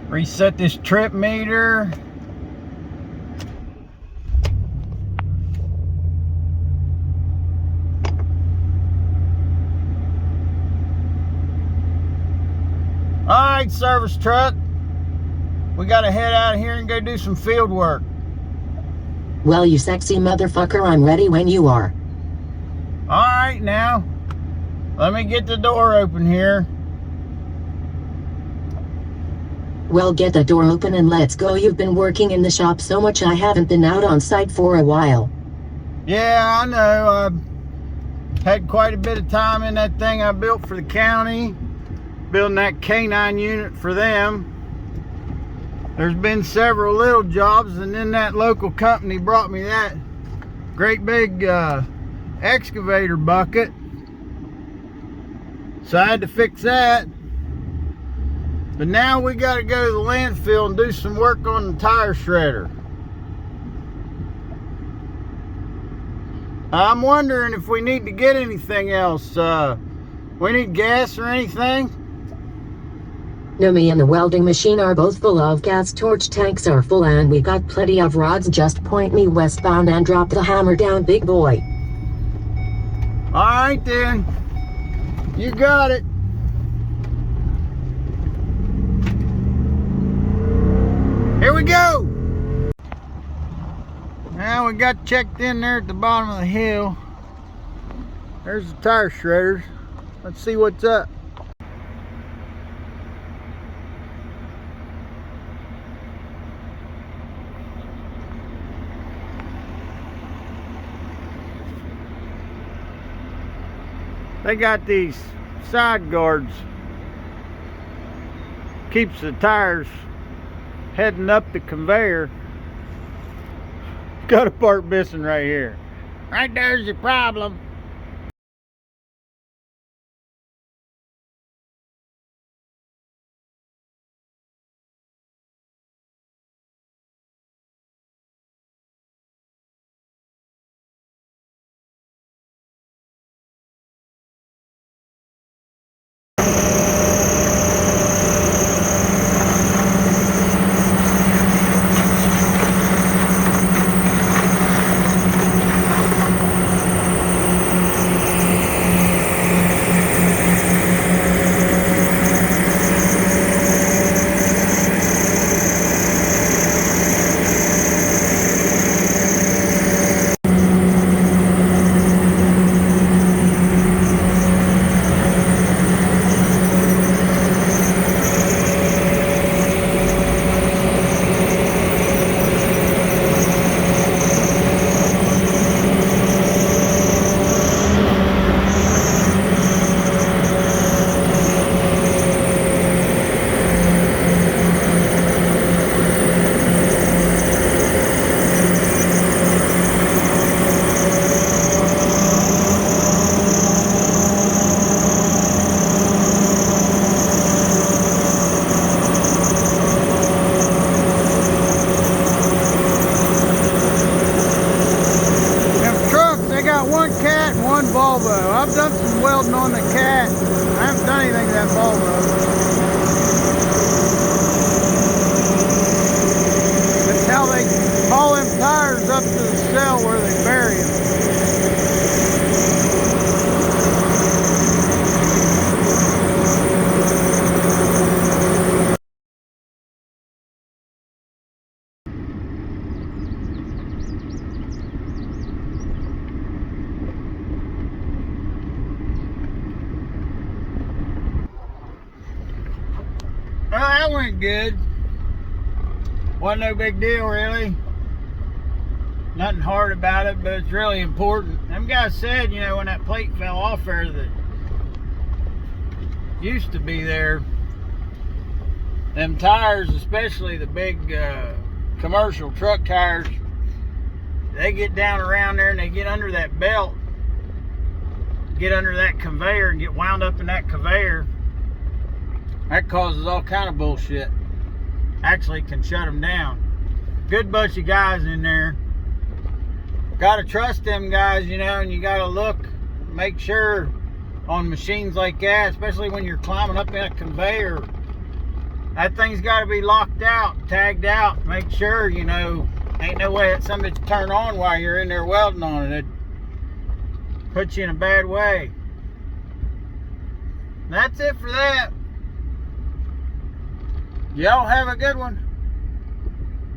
Reset this trip meter. Alright, service truck. We gotta head out of here and go do some field work. Well, you sexy motherfucker, I'm ready when you are. Alright, now. Let me get the door open here. Well, get the door open and let's go. You've been working in the shop so much I haven't been out on site for a while. Yeah, I know. I've had quite a bit of time in that thing I built for the county. Building that K9 unit for them. There's been several little jobs, and then that local company brought me that great big excavator bucket. So I had to fix that. But now we got to go to the landfill and do some work on the tire shredder. I'm wondering if we need to get anything else. We need gas or anything? No, me and the welding machine are both full of gas. Torch tanks are full and we got plenty of rods. Just point me westbound and drop the hammer down, big boy. Alright then. You got it. Here we go. Now we got checked in there at the bottom of the hill. There's the tire shredders. Let's see what's up. They got these side guards. Keeps the tires heading up the conveyor. Got a part missing right here. Right there's your problem. I've done some welding on the cat. I haven't done anything to that Volvo. That's how they haul them tires up to the cell where they bury them. Well, that went good. Wasn't no big deal, really. Nothing hard about it, but it's really important. Them guys said, you know, when that plate fell off there that used to be there, them tires, especially the big commercial truck tires, they get down around there and they get under that belt, get under that conveyor and get wound up in that conveyor. That causes all kind of bullshit. Actually can shut them down. Good bunch of guys in there. Gotta trust them guys, you know, and you gotta look, make sure on machines like that, especially when you're climbing up in a conveyor, That thing's got to be locked out, tagged out. Make sure, you know, ain't no way that somebody to turn on while you're in there welding on it. It'd put you in a bad way. That's it for that. Y'all have a good one.